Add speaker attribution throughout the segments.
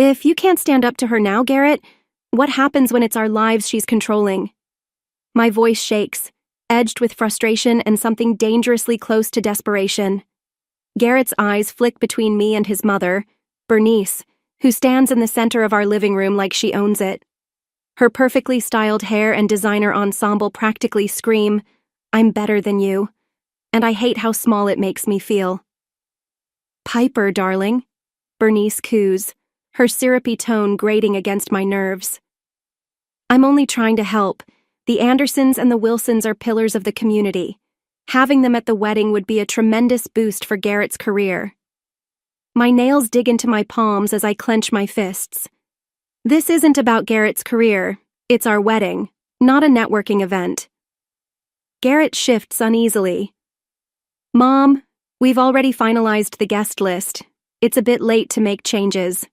Speaker 1: If you can't stand up to her now, Garrett, what happens when it's our lives she's controlling? My voice shakes, edged with frustration and something dangerously close to desperation. Garrett's eyes flick between me and his mother, Bernice, who stands in the center of our living room like she owns it. Her perfectly styled hair and designer ensemble practically scream, "I'm better than you," and I hate how small it makes me feel. "Piper, darling," Bernice coos, her syrupy tone grating against my nerves. "I'm only trying to help. The Andersons and the Wilsons are pillars of the community. Having them at the wedding would be a tremendous boost for Garrett's career." My nails dig into my palms as I clench my fists. This isn't about Garrett's career, it's our wedding, not a networking event. Garrett shifts uneasily. "Mom, we've already finalized the guest list. It's a bit late to make changes."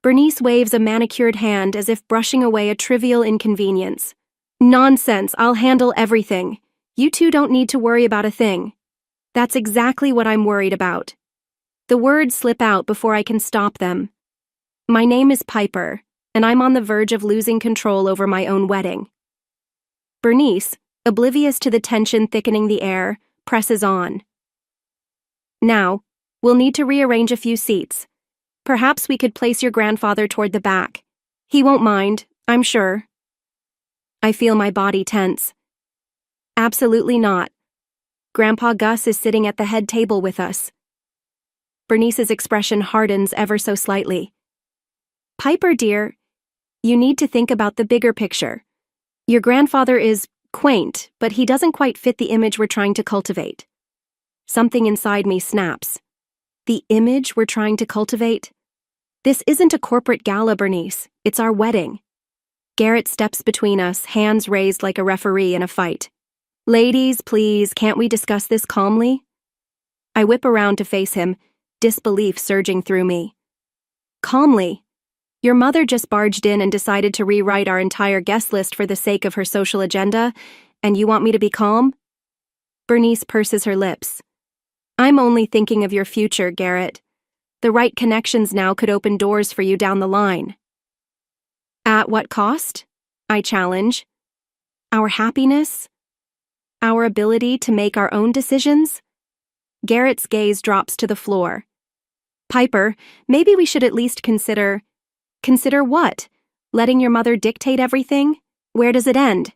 Speaker 1: Bernice waves a manicured hand as if brushing away a trivial inconvenience. "Nonsense, I'll handle everything. You two don't need to worry about a thing." That's exactly what I'm worried about. The words slip out before I can stop them. My name is Piper, and I'm on the verge of losing control over my own wedding. Bernice, oblivious to the tension thickening the air, presses on. "Now, we'll need to rearrange a few seats. Perhaps we could place your grandfather toward the back. He won't mind, I'm sure." I feel my body tense. "Absolutely not. Grandpa Gus is sitting at the head table with us." Bernice's expression hardens ever so slightly. "Piper, dear, you need to think about the bigger picture. Your grandfather is quaint, but he doesn't quite fit the image we're trying to cultivate." Something inside me snaps. The image we're trying to cultivate? This isn't a corporate gala, Bernice. It's our wedding. Garrett steps between us, hands raised like a referee in a fight. "Ladies, please, can't we discuss this calmly?" I whip around to face him, disbelief surging through me. "Calmly? Your mother just barged in and decided to rewrite our entire guest list for the sake of her social agenda, and you want me to be calm?" Bernice purses her lips. "I'm only thinking of your future, Garrett. The right connections now could open doors for you down the line." "At what cost?" I challenge. "Our happiness? Our ability to make our own decisions?" Garrett's gaze drops to the floor. "Piper, maybe we should at least consider..." "Consider what? Letting your mother dictate everything? Where does it end?"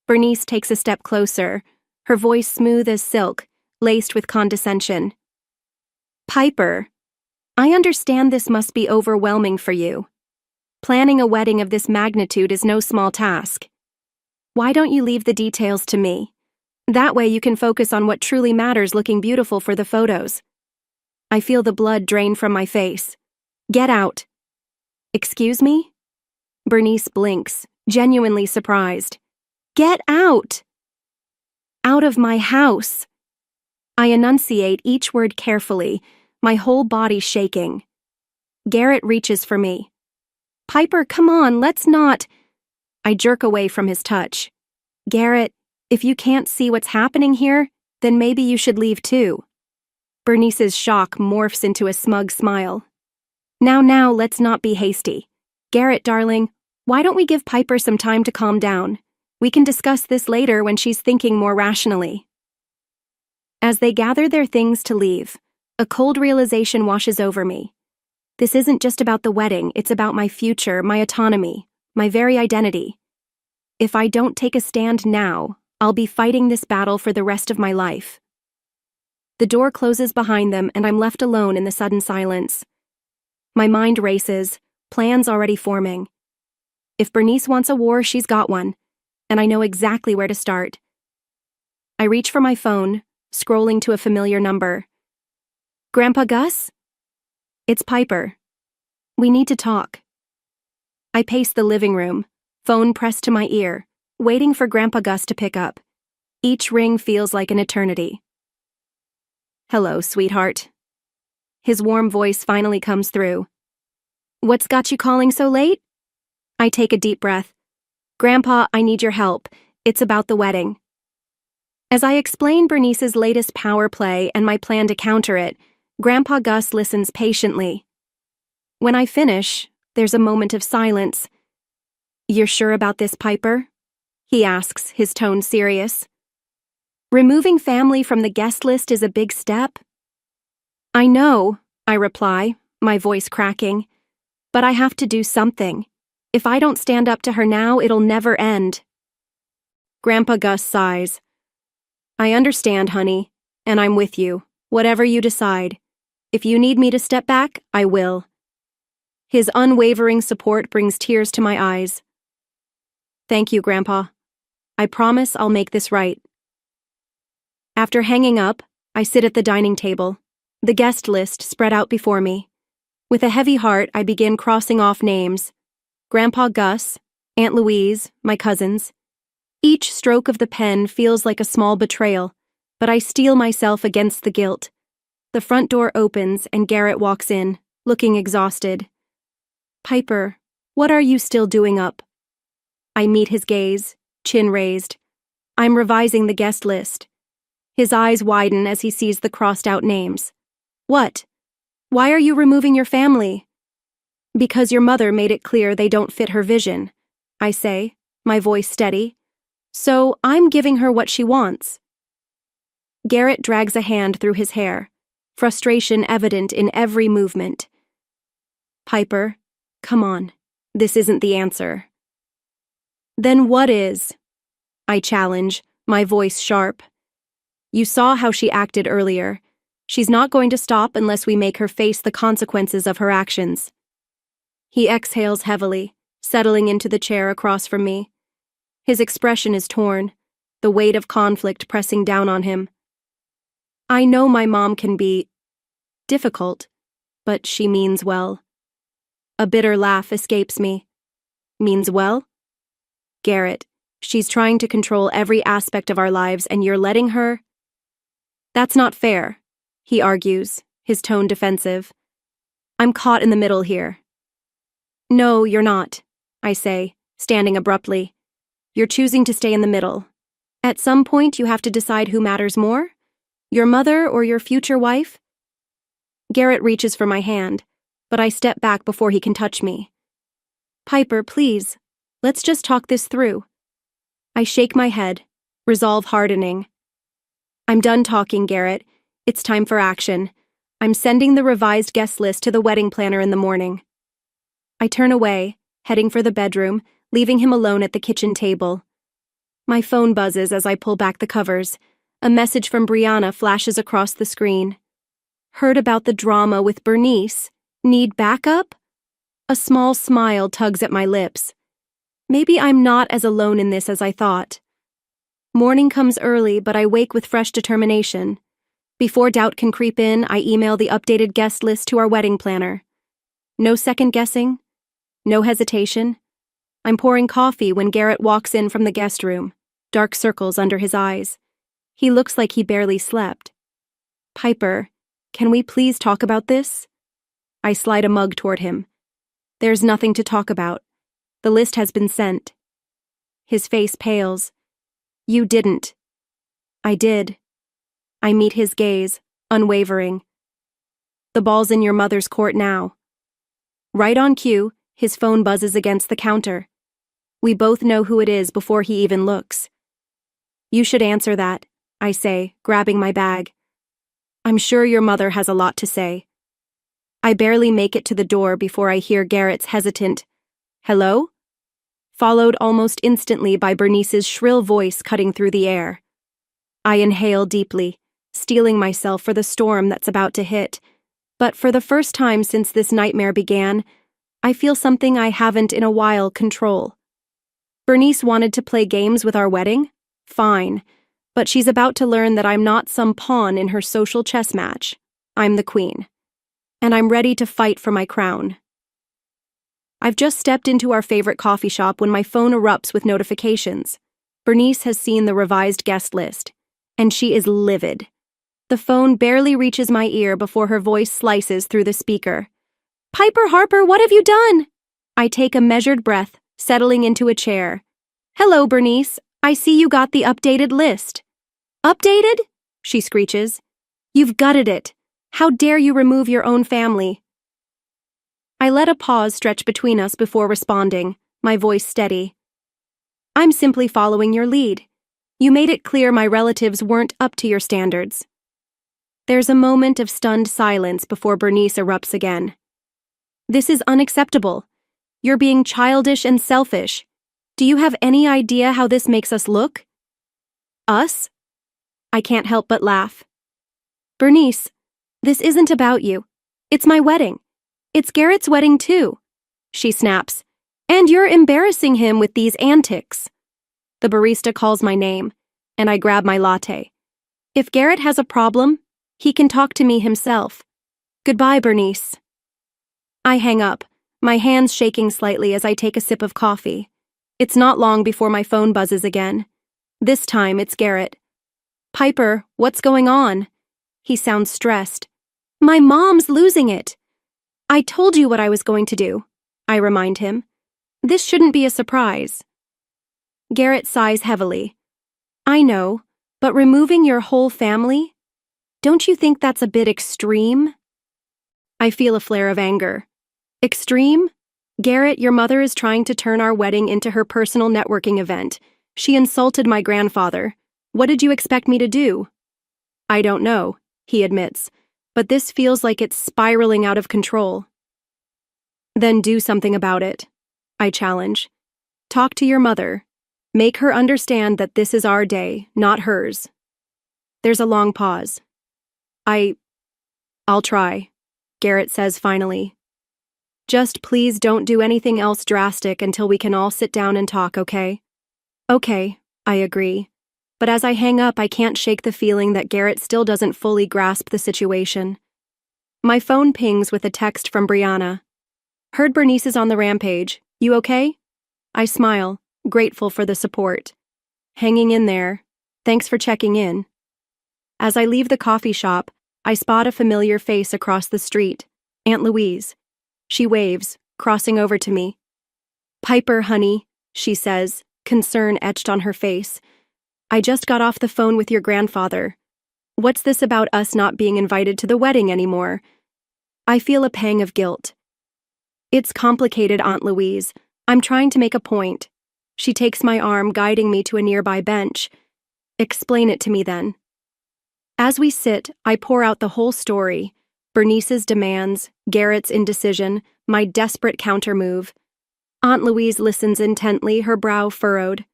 Speaker 1: Bernice takes a step closer, her voice smooth as silk, laced with condescension. "Piper, I understand this must be overwhelming for you. Planning a wedding of this magnitude is no small task. Why don't you leave the details to me? That way you can focus on what truly matters, looking beautiful for the photos." I feel the blood drain from my face. "Get out." "Excuse me?" Bernice blinks, genuinely surprised. "Get out!" "Out of my house." I enunciate each word carefully, my whole body shaking. Garrett reaches for me. "Piper, come on, let's not..." I jerk away from his touch. "Garrett, if you can't see what's happening here, then maybe you should leave too." Bernice's shock morphs into a smug smile. Now, let's not be hasty. Garrett, darling, why don't we give Piper some time to calm down? We can discuss this later when she's thinking more rationally." As they gather their things to leave, a cold realization washes over me. This isn't just about the wedding, it's about my future, my autonomy, my very identity. If I don't take a stand now, I'll be fighting this battle for the rest of my life. The door closes behind them and I'm left alone in the sudden silence. My mind races, plans already forming. If Bernice wants a war, she's got one, and I know exactly where to start. I reach for my phone, scrolling to a familiar number. "Grandpa Gus?" "It's Piper. We need to talk." I pace the living room, phone pressed to my ear, waiting for Grandpa Gus to pick up. Each ring feels like an eternity. "Hello, sweetheart." His warm voice finally comes through. "What's got you calling so late?" I take a deep breath. "Grandpa, I need your help. It's about the wedding." As I explain Bernice's latest power play and my plan to counter it, Grandpa Gus listens patiently. When I finish, there's a moment of silence. "You're sure about this, Piper?" he asks, his tone serious. "Removing family from the guest list is a big step." "I know," I reply, my voice cracking, "but I have to do something. If I don't stand up to her now, it'll never end." Grandpa Gus sighs. "I understand, honey, and I'm with you, whatever you decide. If you need me to step back, I will." His unwavering support brings tears to my eyes. "Thank you, Grandpa. I promise I'll make this right." After hanging up, I sit at the dining table, the guest list spread out before me. With a heavy heart, I begin crossing off names. Grandpa Gus, Aunt Louise, my cousins. Each stroke of the pen feels like a small betrayal, but I steel myself against the guilt. The front door opens and Garrett walks in, looking exhausted. "Piper, what are you still doing up?" I meet his gaze, chin raised. I'm revising the guest list. His eyes widen as he sees the crossed-out names. "What? Why are you removing your family?" "Because your mother made it clear they don't fit her vision," I say, my voice steady. "So I'm giving her what she wants." Garrett drags a hand through his hair, frustration evident in every movement. "Piper, come on. This isn't the answer." "Then what is?" I challenge, my voice sharp. "You saw how she acted earlier. She's not going to stop unless we make her face the consequences of her actions." He exhales heavily, settling into the chair across from me. His expression is torn, the weight of conflict pressing down on him. "I know my mom can be difficult, but she means well." A bitter laugh escapes me. "Means well?" "Garrett, she's trying to control every aspect of our lives and you're letting her?" "That's not fair," he argues, his tone defensive. "I'm caught in the middle here." "No, you're not," I say, standing abruptly. "You're choosing to stay in the middle. At some point you have to decide who matters more, your mother or your future wife." Garrett reaches for my hand, but I step back before he can touch me. "Piper, please, let's just talk this through." I shake my head, resolve hardening. "I'm done talking, Garrett. It's time for action. I'm sending the revised guest list to the wedding planner in the morning." I turn away, heading for the bedroom, leaving him alone at the kitchen table. My phone buzzes as I pull back the covers. A message from Brianna flashes across the screen. "Heard about the drama with Bernice? Need backup?" A small smile tugs at my lips. Maybe I'm not as alone in this as I thought. Morning comes early, but I wake with fresh determination. Before doubt can creep in, I email the updated guest list to our wedding planner. No second guessing, no hesitation. I'm pouring coffee when Garrett walks in from the guest room, dark circles under his eyes. He looks like he barely slept. "Piper, can we please talk about this?" I slide a mug toward him. "There's nothing to talk about. The list has been sent." His face pales. "You didn't." "I did." I meet his gaze, unwavering. "The ball's in your mother's court now." Right on cue, his phone buzzes against the counter. We both know who it is before he even looks. "You should answer that," I say, grabbing my bag. "I'm sure your mother has a lot to say." I barely make it to the door before I hear Garrett's hesitant, "Hello?" followed almost instantly by Bernice's shrill voice cutting through the air. I inhale deeply, steeling myself for the storm that's about to hit, but for the first time since this nightmare began, I feel something I haven't in a while control. Bernice wanted to play games with our wedding? Fine, but she's about to learn that I'm not some pawn in her social chess match. I'm the queen, and I'm ready to fight for my crown. I've just stepped into our favorite coffee shop when my phone erupts with notifications. Bernice has seen the revised guest list, and she is livid. The phone barely reaches my ear before her voice slices through the speaker. "Piper Harper, what have you done?" I take a measured breath, settling into a chair. "Hello, Bernice. I see you got the updated list." "Updated?" she screeches. "You've gutted it. How dare you remove your own family?" I let a pause stretch between us before responding, my voice steady. I'm simply following your lead. You made it clear my relatives weren't up to your standards. There's a moment of stunned silence before Bernice erupts again. This is unacceptable. You're being childish and selfish. Do you have any idea how this makes us look? Us? I can't help but laugh. Bernice, this isn't about you. It's my wedding. It's Garrett's wedding too, she snaps. And you're embarrassing him with these antics. The barista calls my name, and I grab my latte. If Garrett has a problem, he can talk to me himself. Goodbye, Bernice. I hang up, my hands shaking slightly as I take a sip of coffee. It's not long before my phone buzzes again. This time it's Garrett. Piper, what's going on? He sounds stressed. My mom's losing it. I told you what I was going to do, I remind him. This shouldn't be a surprise. Garrett sighs heavily. I know, but removing your whole family? Don't you think that's a bit extreme? I feel a flare of anger. Extreme? Garrett, your mother is trying to turn our wedding into her personal networking event. She insulted my grandfather. What did you expect me to do? I don't know, he admits, but this feels like it's spiraling out of control. Then do something about it, I challenge. Talk to your mother. Make her understand that this is our day, not hers. There's a long pause. I'll try, Garrett says finally. Just please don't do anything else drastic until we can all sit down and talk, okay? Okay, I agree. But as I hang up, I can't shake the feeling that Garrett still doesn't fully grasp the situation. My phone pings with a text from Brianna. Heard Bernice is on the rampage. You okay? I smile, grateful for the support. Hanging in there. Thanks for checking in. As I leave the coffee shop, I spot a familiar face across the street. Aunt Louise. She waves, crossing over to me. Piper, honey, she says, concern etched on her face. I just got off the phone with your grandfather. What's this about us not being invited to the wedding anymore? I feel a pang of guilt. It's complicated, Aunt Louise. I'm trying to make a point. She takes my arm, guiding me to a nearby bench. Explain it to me then. As we sit, I pour out the whole story. Bernice's demands, Garrett's indecision, my desperate countermove. Aunt Louise listens intently, her brow furrowed.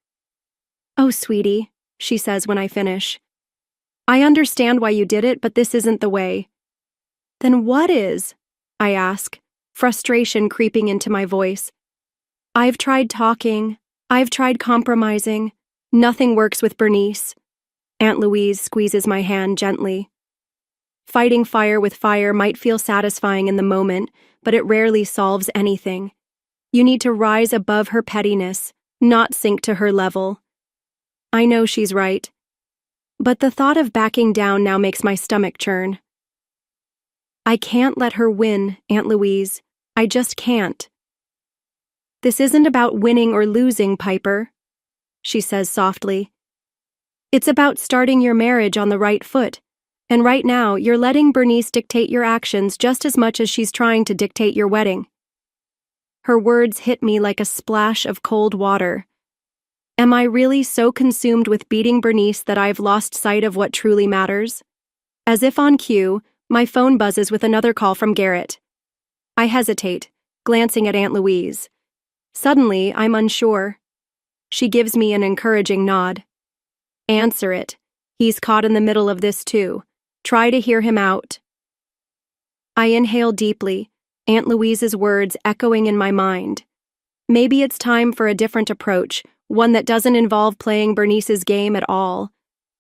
Speaker 1: Oh, sweetie, she says when I finish. I understand why you did it, but this isn't the way. Then what is? I ask, frustration creeping into my voice. I've tried talking. I've tried compromising. Nothing works with Bernice. Aunt Louise squeezes my hand gently. Fighting fire with fire might feel satisfying in the moment, but it rarely solves anything. You need to rise above her pettiness, not sink to her level. I know she's right. But the thought of backing down now makes my stomach churn. I can't let her win, Aunt Louise. I just can't. This isn't about winning or losing, Piper, she says softly. It's about starting your marriage on the right foot. And right now, you're letting Bernice dictate your actions just as much as she's trying to dictate your wedding. Her words hit me like a splash of cold water. Am I really so consumed with beating Bernice that I've lost sight of what truly matters? As if on cue, my phone buzzes with another call from Garrett. I hesitate, glancing at Aunt Louise. Suddenly, I'm unsure. She gives me an encouraging nod. Answer it. He's caught in the middle of this too. Try to hear him out. I inhale deeply, Aunt Louise's words echoing in my mind. Maybe it's time for a different approach, one that doesn't involve playing Bernice's game at all.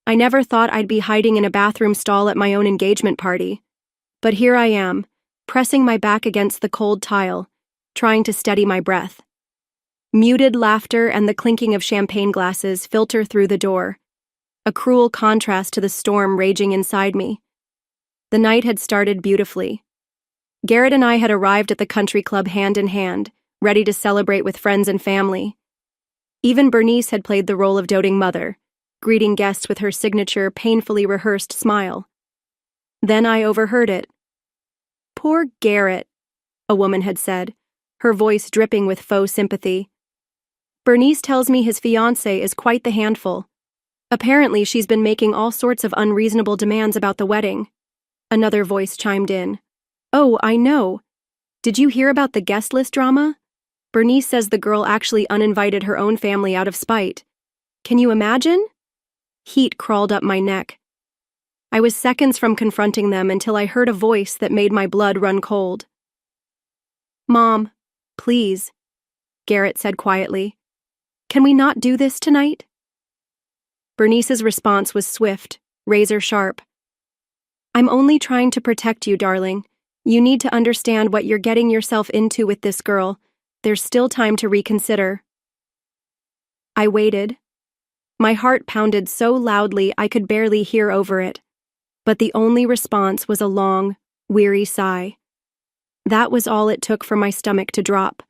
Speaker 1: I never thought I'd be hiding in a bathroom stall at my own engagement party. But here I am, pressing my back against the cold tile, trying to steady my breath. Muted laughter and the clinking of champagne glasses filter through the door, a cruel contrast to the storm raging inside me. The night had started beautifully. Garrett and I had arrived at the country club hand in hand, ready to celebrate with friends and family. Even Bernice had played the role of doting mother, greeting guests with her signature, painfully rehearsed smile. Then I overheard it. Poor Garrett. a woman had said, her voice dripping with faux sympathy. Bernice tells me his fiancée is quite the handful. Apparently, she's been making all sorts of unreasonable demands about the wedding. Another voice chimed in. Oh, I know. Did you hear about the guest list drama? Bernice says the girl actually uninvited her own family out of spite. Can you imagine? Heat crawled up my neck. I was seconds from confronting them until I heard a voice that made my blood run cold. Mom, please, Garrett said quietly. Can we not do this tonight? Bernice's response was swift, razor sharp. I'm only trying to protect you, darling. You need to understand what you're getting yourself into with this girl. There's still time to reconsider. I waited. My heart pounded so loudly I could barely hear over it. But the only response was a long, weary sigh. That was all it took for my stomach to drop.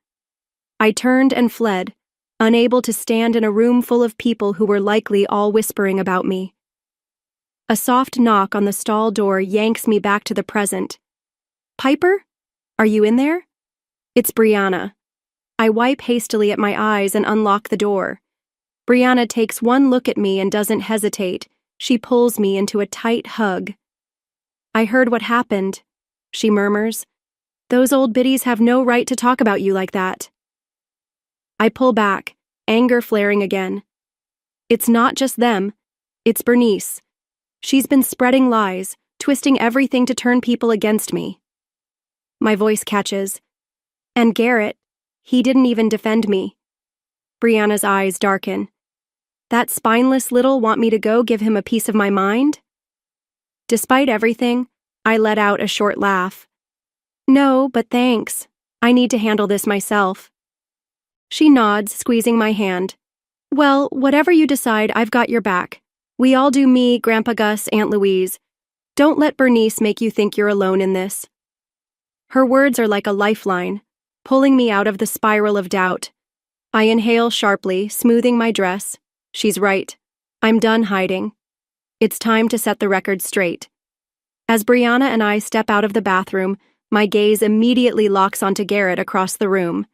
Speaker 1: I turned and fled, unable to stand in a room full of people who were likely all whispering about me. A soft knock on the stall door yanks me back to the present. Piper? Are you in there? It's Brianna. I wipe hastily at my eyes and unlock the door. Brianna takes one look at me and doesn't hesitate. She pulls me into a tight hug. I heard what happened, she murmurs. Those old biddies have no right to talk about you like that. I pull back, anger flaring again. It's not just them, it's Bernice. She's been spreading lies, twisting everything to turn people against me. My voice catches. And Garrett, he didn't even defend me. Brianna's eyes darken. That spineless little want me to go give him a piece of my mind? Despite everything, I let out a short laugh. No, but thanks. I need to handle this myself. She nods, squeezing my hand. Well, whatever you decide, I've got your back. We all do me, Grandpa Gus, Aunt Louise. Don't let Bernice make you think you're alone in this. Her words are like a lifeline, pulling me out of the spiral of doubt. I inhale sharply, smoothing my dress. She's right. I'm done hiding. It's time to set the record straight. As Brianna and I step out of the bathroom, my gaze immediately locks onto Garrett across the room.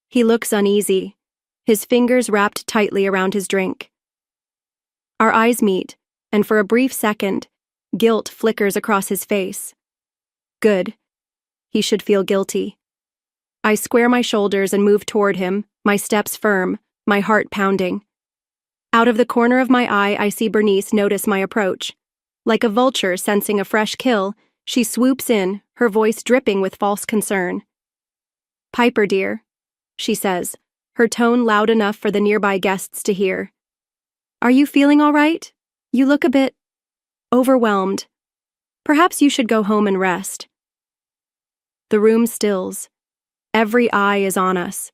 Speaker 1: He looks uneasy, his fingers wrapped tightly around his drink. Our eyes meet, and for a brief second, guilt flickers across his face. Good. He should feel guilty. I square my shoulders and move toward him, my steps firm, my heart pounding. Out of the corner of my eye, I see Bernice notice my approach. Like a vulture sensing a fresh kill, she swoops in, her voice dripping with false concern. Piper, dear, she says, her tone loud enough for the nearby guests to hear. Are you feeling all right? You look a bit overwhelmed. Perhaps you should go home and rest. The room stills. Every eye is on us.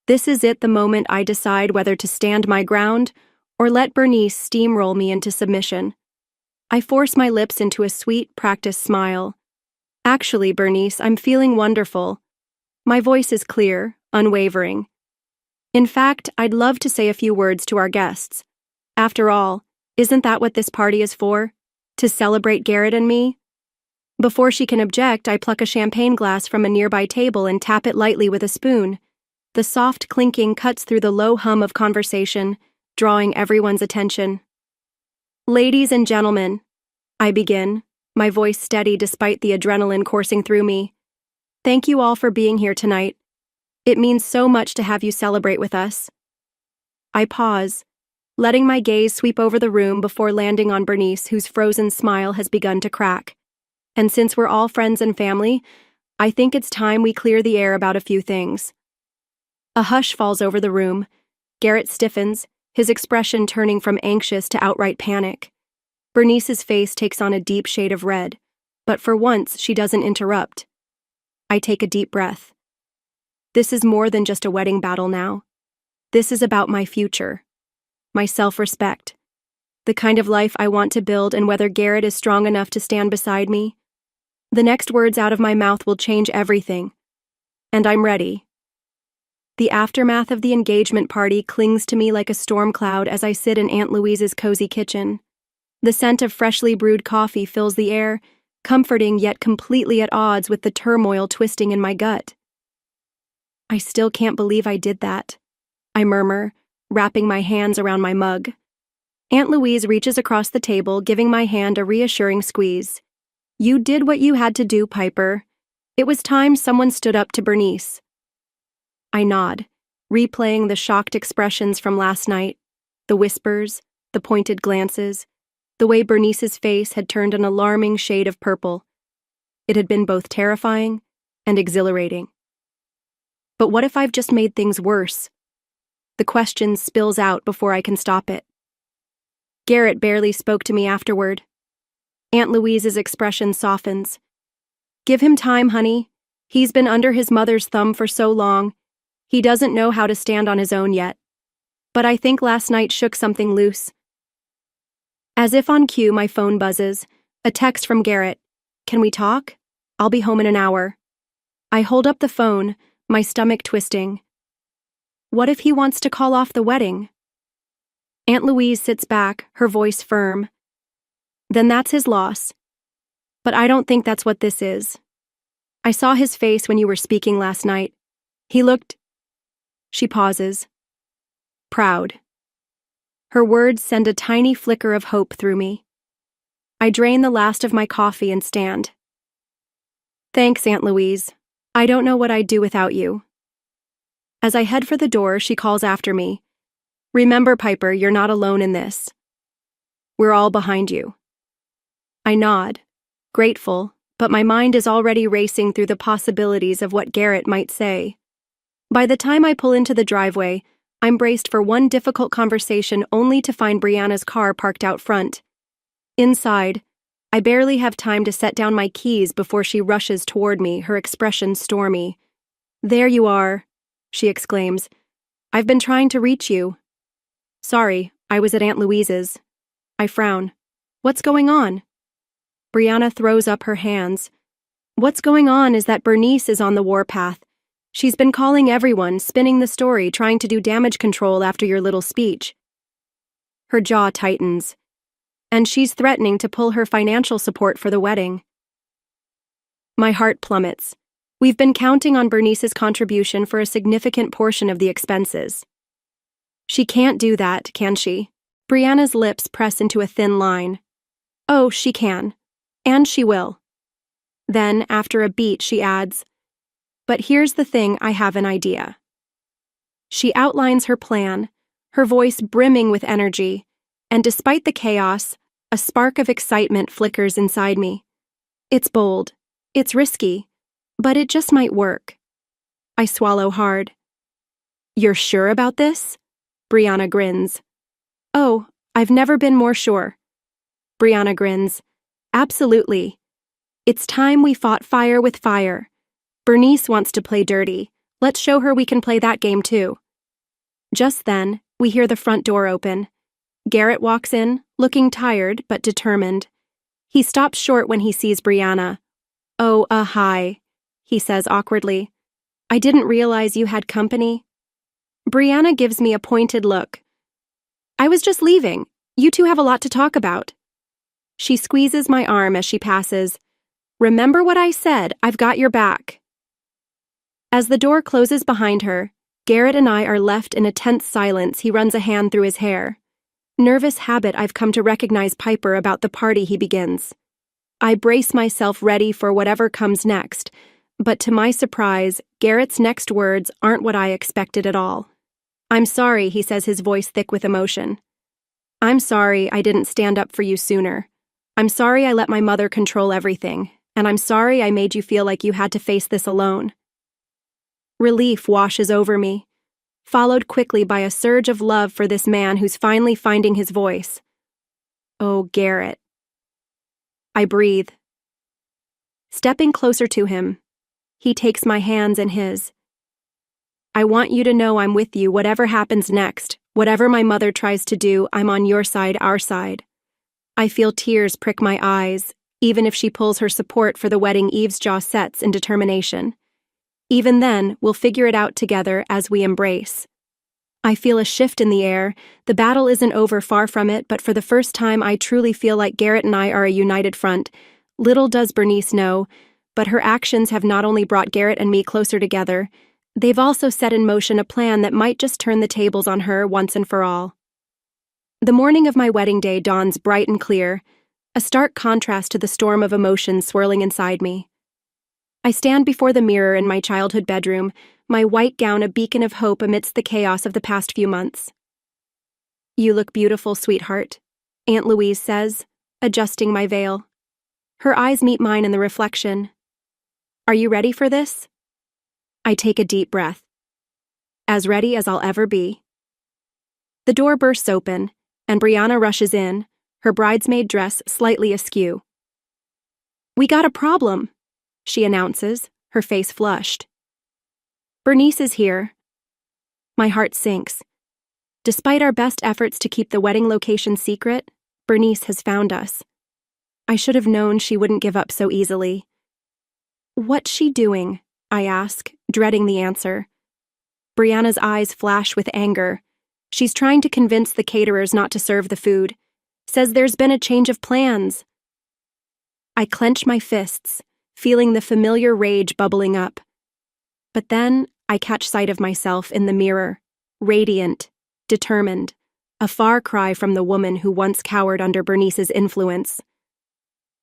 Speaker 1: This is it, the moment I decide whether to stand my ground or let Bernice steamroll me into submission. I force my lips into a sweet, practiced smile. Actually, Bernice, I'm feeling wonderful. My voice is clear, unwavering. In fact, I'd love to say a few words to our guests. After all, isn't that what this party is for? To celebrate Garrett and me? Before she can object, I pluck a champagne glass from a nearby table and tap it lightly with a spoon. The soft clinking cuts through the low hum of conversation, drawing everyone's attention. Ladies and gentlemen, I begin, my voice steady despite the adrenaline coursing through me. Thank you all for being here tonight. It means so much to have you celebrate with us. I pause, letting my gaze sweep over the room before landing on Bernice, whose frozen smile has begun to crack. And since we're all friends and family, I think it's time we clear the air about a few things. A hush falls over the room. Garrett stiffens, his expression turning from anxious to outright panic. Bernice's face takes on a deep shade of red, but for once she doesn't interrupt. I take a deep breath. This is more than just a wedding battle now. This is about my future, my self-respect, the kind of life I want to build, and whether Garrett is strong enough to stand beside me. The next words out of my mouth will change everything, and I'm ready. The aftermath of the engagement party clings to me like a storm cloud as I sit in Aunt Louise's cozy kitchen. The scent of freshly brewed coffee fills the air, comforting yet completely at odds with the turmoil twisting in my gut. I still can't believe I did that, I murmur, wrapping my hands around my mug. Aunt Louise reaches across the table, giving my hand a reassuring squeeze. You did what you had to do, Piper. It was time someone stood up to Bernice. I nod, replaying the shocked expressions from last night, the whispers, the pointed glances, the way Bernice's face had turned an alarming shade of purple. It had been both terrifying and exhilarating. But what if I've just made things worse? The question spills out before I can stop it. Garrett barely spoke to me afterward. Aunt Louise's expression softens. Give him time, honey. He's been under his mother's thumb for so long. He doesn't know how to stand on his own yet. But I think last night shook something loose. As if on cue, my phone buzzes. A text from Garrett. Can we talk? I'll be home in an hour. I hold up the phone, my stomach twisting. What if he wants to call off the wedding? Aunt Louise sits back, her voice firm. Then that's his loss. But I don't think that's what this is. I saw his face when you were speaking last night. He looked... She pauses. Proud. Her words send a tiny flicker of hope through me. I drain the last of my coffee and stand. Thanks, Aunt Louise. I don't know what I'd do without you. As I head for the door, she calls after me. Remember, Piper, you're not alone in this. We're all behind you. I nod, grateful, but my mind is already racing through the possibilities of what Garrett might say. By the time I pull into the driveway, I'm braced for one difficult conversation only to find Brianna's car parked out front. Inside, I barely have time to set down my keys before she rushes toward me, her expression stormy. There you are, she exclaims. I've been trying to reach you. Sorry, I was at Aunt Louise's. I frown. What's going on? Brianna throws up her hands. What's going on is that Bernice is on the warpath. She's been calling everyone, spinning the story, trying to do damage control after your little speech. Her jaw tightens. And she's threatening to pull her financial support for the wedding. My heart plummets. We've been counting on Bernice's contribution for a significant portion of the expenses. She can't do that, can she? Brianna's lips press into a thin line. Oh, she can. And she will. Then, after a beat, she adds, but here's the thing, I have an idea. She outlines her plan, her voice brimming with energy, and despite the chaos, a spark of excitement flickers inside me. It's bold, it's risky, but it just might work. I swallow hard. You're sure about this? Brianna grins. Oh, I've never been more sure. Brianna grins. Absolutely. It's time we fought fire with fire. Bernice wants to play dirty. Let's show her we can play that game too. Just then, we hear the front door open. Garrett walks in, looking tired but determined. He stops short when he sees Brianna. Oh, hi, he says awkwardly. I didn't realize you had company. Brianna gives me a pointed look. I was just leaving. You two have a lot to talk about. She squeezes my arm as she passes. Remember what I said, I've got your back. As the door closes behind her, Garrett and I are left in a tense silence. He runs a hand through his hair. Nervous habit, I've come to recognize Piper about the party he begins. I brace myself ready for whatever comes next, but to my surprise, Garrett's next words aren't what I expected at all. I'm sorry, he says, his voice thick with emotion. I'm sorry I didn't stand up for you sooner. I'm sorry I let my mother control everything, and I'm sorry I made you feel like you had to face this alone. Relief washes over me, followed quickly by a surge of love for this man who's finally finding his voice. Oh, Garrett. I breathe. Stepping closer to him, he takes my hands in his. I want you to know I'm with you, whatever happens next, whatever my mother tries to do, I'm on your side, our side. I feel tears prick my eyes, even if she pulls her support for the wedding. Eve's jaw sets in determination. Even then, we'll figure it out together as we embrace. I feel a shift in the air. The battle isn't over, far from it, but for the first time I truly feel like Garrett and I are a united front, Little does Bernice know, but her actions have not only brought Garrett and me closer together, they've also set in motion a plan that might just turn the tables on her once and for all. The morning of my wedding day dawns bright and clear, a stark contrast to the storm of emotions swirling inside me. I stand before the mirror in my childhood bedroom, my white gown a beacon of hope amidst the chaos of the past few months. "You look beautiful, sweetheart," Aunt Louise says, adjusting my veil. Her eyes meet mine in the reflection. "Are you ready for this?" I take a deep breath. As ready as I'll ever be. The door bursts open, and Brianna rushes in, her bridesmaid dress slightly askew. "We got a problem," she announces, her face flushed. "Bernice is here." My heart sinks. Despite our best efforts to keep the wedding location secret, Bernice has found us. I should have known she wouldn't give up so easily. "What's she doing?" I ask, dreading the answer. Brianna's eyes flash with anger. She's trying to convince the caterers not to serve the food, says there's been a change of plans. I clench my fists, feeling the familiar rage bubbling up. But then I catch sight of myself in the mirror, radiant, determined, a far cry from the woman who once cowered under Bernice's influence.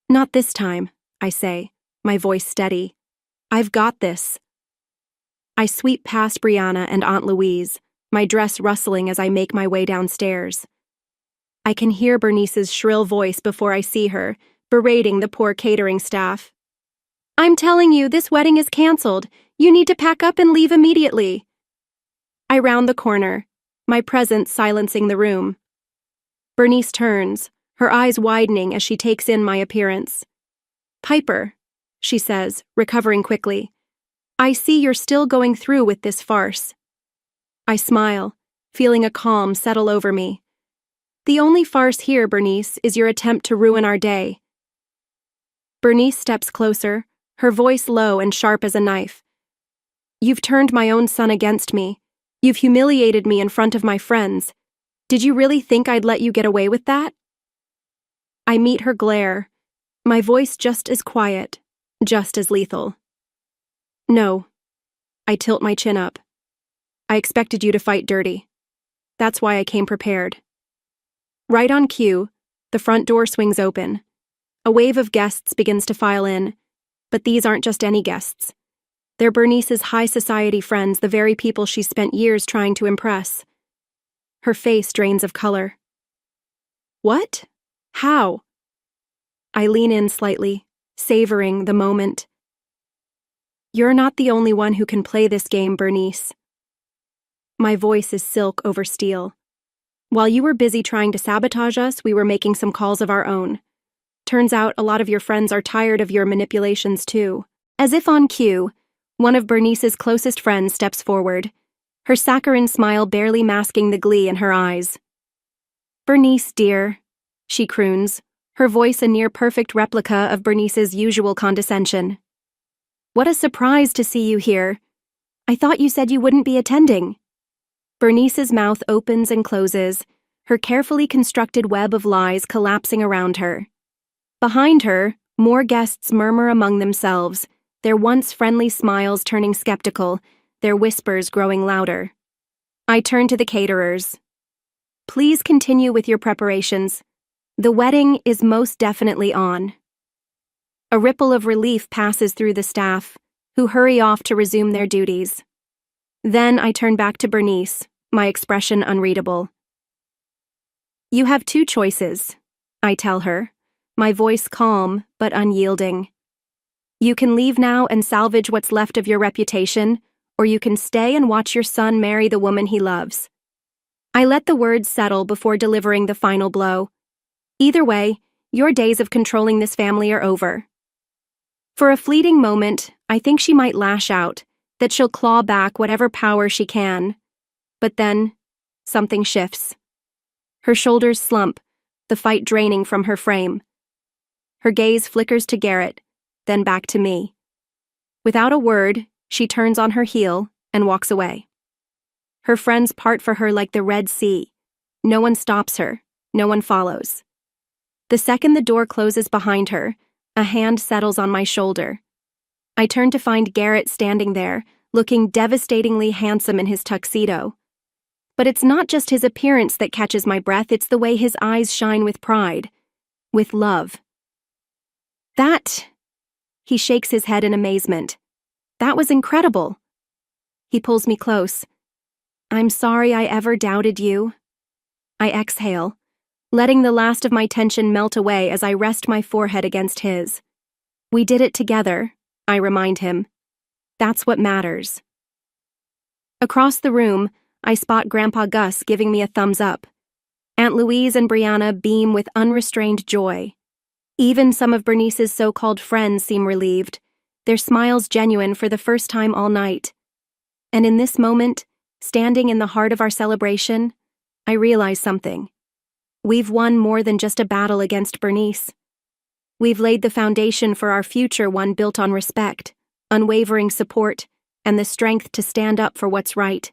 Speaker 1: "Not this time," I say, my voice steady. "I've got this." I sweep past Brianna and Aunt Louise, my dress rustling as I make my way downstairs. I can hear Bernice's shrill voice before I see her, berating the poor catering staff. "I'm telling you, this wedding is canceled. You need to pack up and leave immediately." I round the corner, my presence silencing the room. Bernice turns, her eyes widening as she takes in my appearance. "Piper," she says, recovering quickly, "I see you're still going through with this farce." I smile, feeling a calm settle over me. "The only farce here, Bernice, is your attempt to ruin our day." Bernice steps closer, her voice low and sharp as a knife. "You've turned my own son against me. You've humiliated me in front of my friends. Did you really think I'd let you get away with that?" I meet her glare, my voice just as quiet, just as lethal. "No." I tilt my chin up. "I expected you to fight dirty. That's why I came prepared." Right on cue, the front door swings open. A wave of guests begins to file in, but these aren't just any guests. They're Bernice's high society friends, the very people she spent years trying to impress. Her face drains of color. "What? How?" I lean in slightly, savoring the moment. "You're not the only one who can play this game, Bernice." My voice is silk over steel. "While you were busy trying to sabotage us, we were making some calls of our own. Turns out a lot of your friends are tired of your manipulations too." As if on cue, one of Bernice's closest friends steps forward, her saccharine smile barely masking the glee in her eyes. "Bernice, dear," she croons, her voice a near-perfect replica of Bernice's usual condescension. "What a surprise to see you here. I thought you said you wouldn't be attending." Bernice's mouth opens and closes, her carefully constructed web of lies collapsing around her. Behind her, more guests murmur among themselves, their once friendly smiles turning skeptical, their whispers growing louder. I turn to the caterers. "Please continue with your preparations. The wedding is most definitely on." A ripple of relief passes through the staff, who hurry off to resume their duties. Then I turn back to Bernice, my expression unreadable. "You have two choices," I tell her, my voice calm but unyielding. "You can leave now and salvage what's left of your reputation, or you can stay and watch your son marry the woman he loves." I let the words settle before delivering the final blow. Either way, your days of controlling this family are over. For a fleeting moment, I think she might lash out, that she'll claw back whatever power she can. But then, something shifts. Her shoulders slump, the fight draining from her frame. Her gaze flickers to Garrett, then back to me. Without a word, she turns on her heel and walks away. Her friends part for her like the Red Sea. No one stops her, no one follows. The second the door closes behind her, A hand settles on my shoulder. I turn to find Garrett standing there, looking devastatingly handsome in his tuxedo. But it's not just his appearance that catches my breath, it's the way his eyes shine with pride, with love. That... He shakes his head in amazement. That was incredible. He pulls me close. I'm sorry I ever doubted you. I exhale, letting the last of my tension melt away as I rest my forehead against his. We did it together, I remind him. That's what matters. Across the room, I spot Grandpa Gus giving me a thumbs up. Aunt Louise and Brianna beam with unrestrained joy. Even some of Bernice's so-called friends seem relieved, their smiles genuine for the first time all night. And in this moment, standing in the heart of our celebration, I realize something. We've won more than just a battle against Bernice. We've laid the foundation for our future, one built on respect, unwavering support, and the strength to stand up for what's right.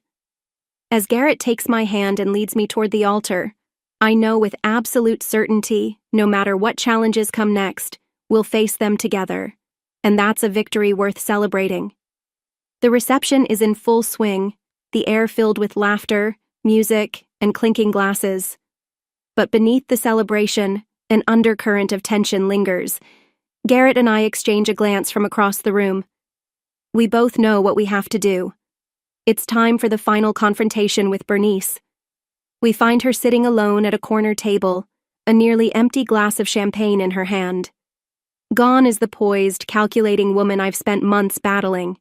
Speaker 1: As Garrett takes my hand and leads me toward the altar, I know with absolute certainty, no matter what challenges come next, we'll face them together. And that's a victory worth celebrating. The reception is in full swing, the air filled with laughter, music, and clinking glasses. But beneath the celebration, an undercurrent of tension lingers. Garrett and I exchange a glance from across the room. We both know what we have to do. It's time for the final confrontation with Bernice. We find her sitting alone at a corner table, a nearly empty glass of champagne in her hand. Gone is the poised, calculating woman I've spent months battling.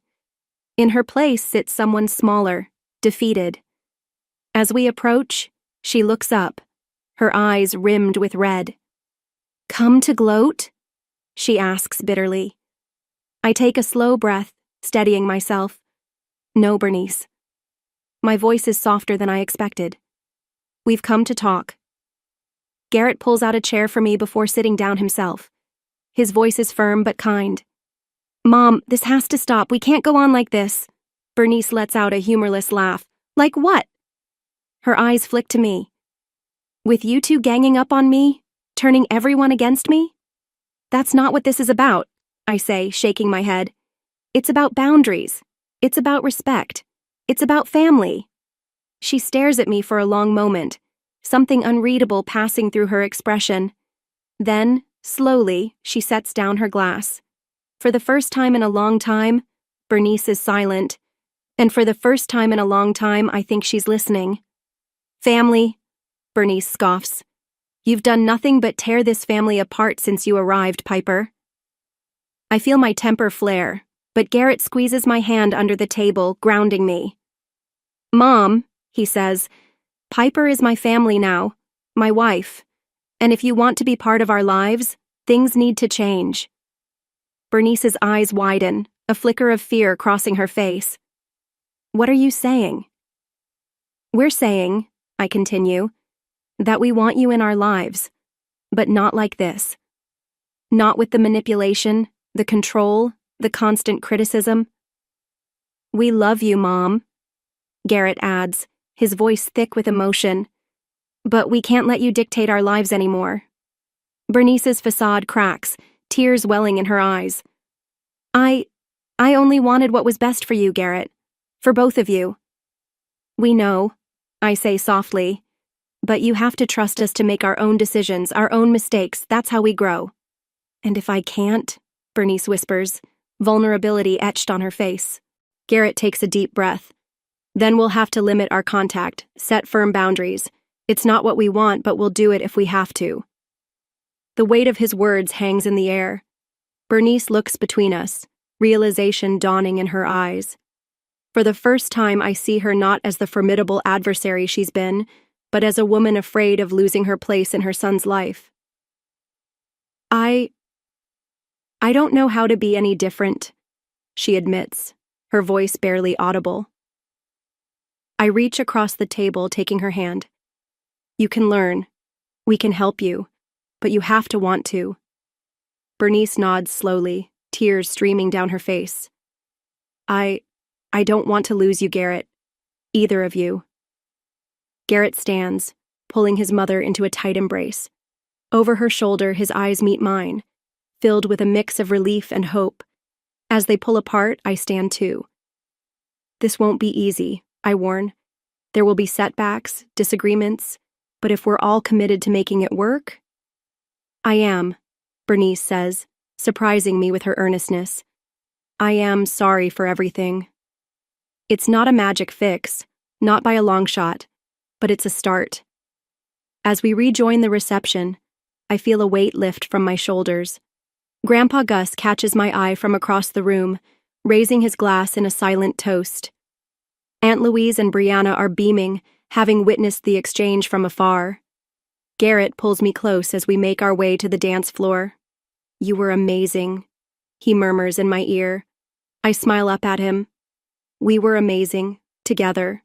Speaker 1: In her place sits someone smaller, defeated. As we approach, she looks up, her eyes rimmed with red. "Come to gloat?" she asks bitterly. I take a slow breath, steadying myself. "No, Bernice." My voice is softer than I expected. "We've come to talk." Garrett pulls out a chair for me before sitting down himself. His voice is firm but kind. "Mom, this has to stop. We can't go on like this." Bernice lets out a humorless laugh. "Like what?" Her eyes flick to me. "With you two ganging up on me? Turning everyone against me?" "That's not what this is about," I say, shaking my head. "It's about boundaries. It's about respect. It's about family." She stares at me for a long moment, something unreadable passing through her expression. Then, slowly, she sets down her glass. For the first time in a long time, Bernice is silent. And for the first time in a long time, I think she's listening. "Family," Bernice scoffs. "You've done nothing but tear this family apart since you arrived, Piper." I feel my temper flare, but Garrett squeezes my hand under the table, grounding me. "Mom," he says, "Piper is my family now, my wife. And if you want to be part of our lives, things need to change." Bernice's eyes widen, a flicker of fear crossing her face. "What are you saying?" "We're saying," I continue, "that we want you in our lives, but not like this. Not with the manipulation, the control, the constant criticism." "We love you, Mom," Garrett adds, his voice thick with emotion. "But we can't let you dictate our lives anymore." Bernice's facade cracks, tears welling in her eyes. I only wanted what was best for you, Garrett. For both of you." "We know," I say softly, "but you have to trust us to make our own decisions, our own mistakes. That's how we grow." "And if I can't?" Bernice whispers, vulnerability etched on her face. Garrett takes a deep breath. "Then we'll have to limit our contact, set firm boundaries. It's not what we want, but we'll do it if we have to." The weight of his words hangs in the air. Bernice looks between us, realization dawning in her eyes. For the first time, I see her not as the formidable adversary she's been, but as a woman afraid of losing her place in her son's life. I don't know how to be any different," she admits, her voice barely audible. I reach across the table, taking her hand. "You can learn. We can help you, but you have to want to." Bernice nods slowly, tears streaming down her face. I don't want to lose you, Garrett. Either of you." Garrett stands, pulling his mother into a tight embrace. Over her shoulder, his eyes meet mine. filled with a mix of relief and hope. As they pull apart, I stand too. This won't be easy, I warn. There will be setbacks, disagreements, but if we're all committed to making it work... I am, Bernice says, surprising me with her earnestness. I am sorry for everything. It's not a magic fix, not by a long shot, but it's a start. As we rejoin the reception, I feel a weight lift from my shoulders. Grandpa Gus catches my eye from across the room, raising his glass in a silent toast. Aunt Louise and Brianna are beaming, having witnessed the exchange from afar. Garrett pulls me close as we make our way to the dance floor. You were amazing, he murmurs in my ear. I smile up at him. We were amazing, together.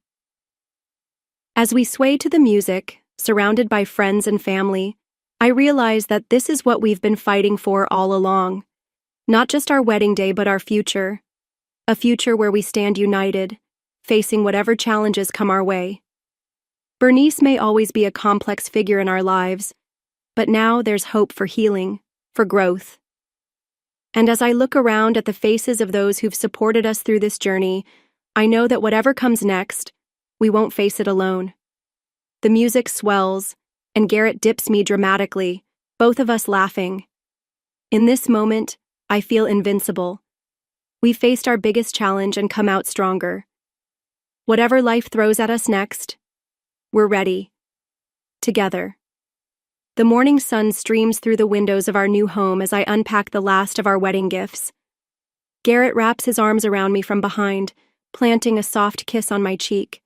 Speaker 1: As we sway to the music, surrounded by friends and family, I realize that this is what we've been fighting for all along. Not just our wedding day, but our future. A future where we stand united, facing whatever challenges come our way. Bernice may always be a complex figure in our lives, but now there's hope for healing, for growth. And as I look around at the faces of those who've supported us through this journey, I know that whatever comes next, we won't face it alone. The music swells, and Garrett dips me dramatically, both of us laughing. In this moment, I feel invincible. We faced our biggest challenge and come out stronger. Whatever life throws at us next, we're ready. Together. The morning sun streams through the windows of our new home as I unpack the last of our wedding gifts. Garrett wraps his arms around me from behind, planting a soft kiss on my cheek.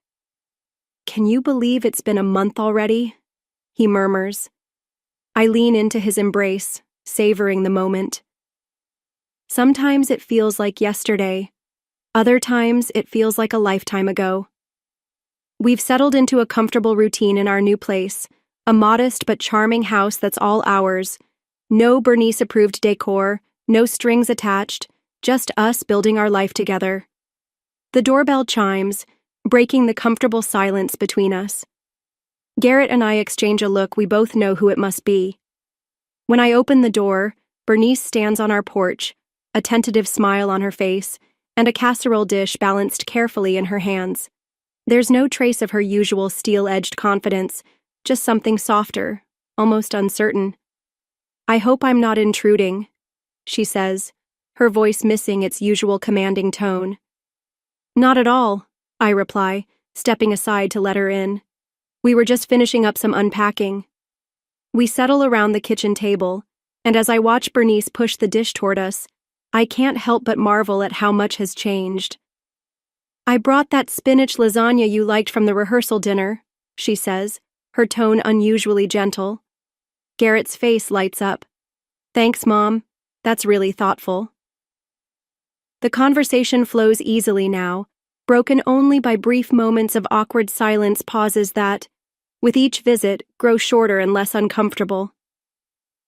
Speaker 1: Can you believe it's been a month already? He murmurs. I lean into his embrace, savoring the moment. Sometimes it feels like yesterday. Other times, it feels like a lifetime ago. We've settled into a comfortable routine in our new place, a modest but charming house that's all ours. No Bernice-approved decor, no strings attached, just us building our life together. The doorbell chimes, breaking the comfortable silence between us. Garrett and I exchange a look we both know who it must be. When I open the door, Bernice stands on our porch, a tentative smile on her face, and a casserole dish balanced carefully in her hands. There's no trace of her usual steel-edged confidence, just something softer, almost uncertain. I hope I'm not intruding, she says, her voice missing its usual commanding tone. Not at all, I reply, stepping aside to let her in. We were just finishing up some unpacking. We settle around the kitchen table, and as I watch Bernice push the dish toward us, I can't help but marvel at how much has changed. I brought that spinach lasagna you liked from the rehearsal dinner, she says, her tone unusually gentle. Garrett's face lights up. Thanks, Mom. That's really thoughtful. The conversation flows easily now, broken only by brief moments of awkward silence pauses that, with each visit, grow shorter and less uncomfortable.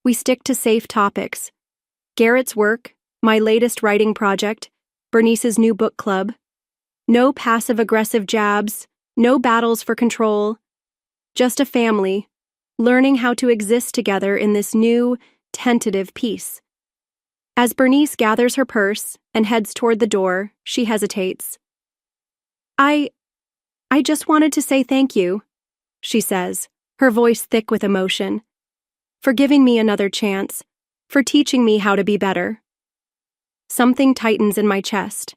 Speaker 1: We stick to safe topics. Garrett's work, my latest writing project, Bernice's new book club. No passive-aggressive jabs, no battles for control. Just a family, learning how to exist together in this new, tentative peace. As Bernice gathers her purse and heads toward the door, she hesitates. I just wanted to say thank you, she says, her voice thick with emotion, for giving me another chance, for teaching me how to be better. Something tightens in my chest.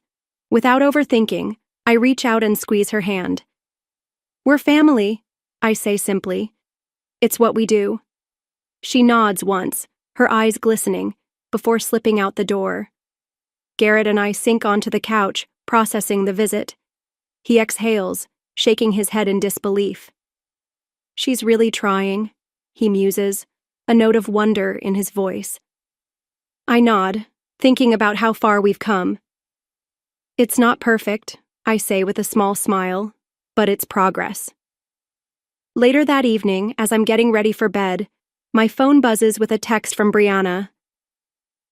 Speaker 1: Without overthinking, I reach out and squeeze her hand. We're family, I say simply. It's what we do. She nods once, her eyes glistening, before slipping out the door. Garrett and I sink onto the couch, processing the visit. He exhales, shaking his head in disbelief. She's really trying, he muses, a note of wonder in his voice. I nod, thinking about how far we've come. It's not perfect, I say with a small smile, but it's progress. Later that evening, as I'm getting ready for bed, my phone buzzes with a text from Brianna.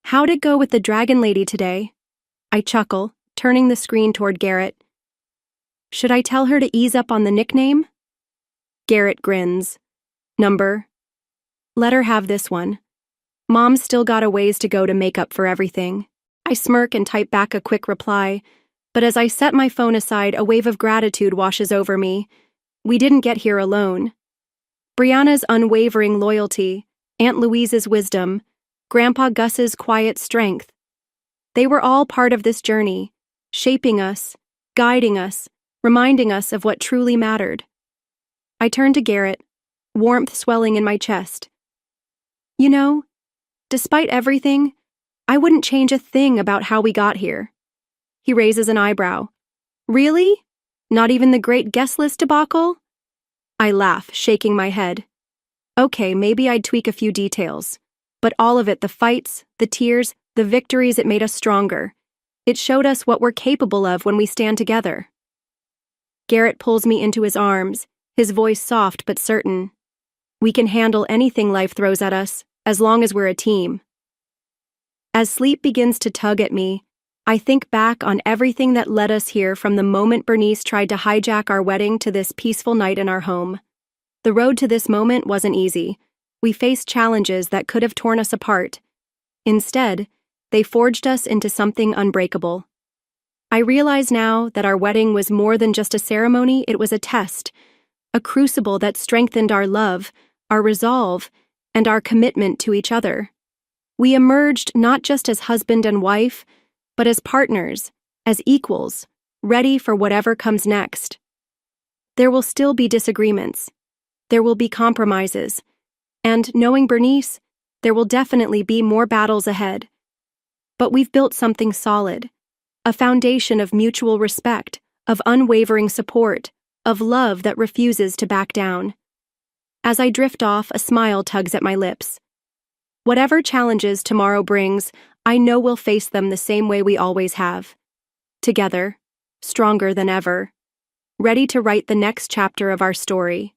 Speaker 1: How'd it go with the dragon lady today? I chuckle, turning the screen toward Garrett. Should I tell her to ease up on the nickname? Garrett grins. Number? Let her have this one. Mom's still got a ways to go to make up for everything. I smirk and type back a quick reply, but as I set my phone aside, a wave of gratitude washes over me. We didn't get here alone. Brianna's unwavering loyalty, Aunt Louise's wisdom, Grandpa Gus's quiet strength. They were all part of this journey, shaping us, guiding us, reminding us of what truly mattered. I turned to Garrett, warmth swelling in my chest. You know, despite everything, I wouldn't change a thing about how we got here. He raises an eyebrow. Really? Not even the great guest list debacle? I laugh, shaking my head. Okay, maybe I'd tweak a few details. But all of it, the fights, the tears, the victories, it made us stronger. It showed us what we're capable of when we stand together. Garrett pulls me into his arms, his voice soft but certain. We can handle anything life throws at us, as long as we're a team. As sleep begins to tug at me, I think back on everything that led us here, from the moment Bernice tried to hijack our wedding to this peaceful night in our home. The road to this moment wasn't easy. We faced challenges that could have torn us apart. Instead, they forged us into something unbreakable. I realize now that our wedding was more than just a ceremony. It was a test, a crucible that strengthened our love, our resolve, and our commitment to each other. We emerged not just as husband and wife, but as partners, as equals, ready for whatever comes next. There will still be disagreements. There will be compromises. And knowing Bernice, there will definitely be more battles ahead. But we've built something solid, a foundation of mutual respect, of unwavering support, of love that refuses to back down. As I drift off, a smile tugs at my lips. Whatever challenges tomorrow brings, I know we'll face them the same way we always have. Together, stronger than ever, ready to write the next chapter of our story.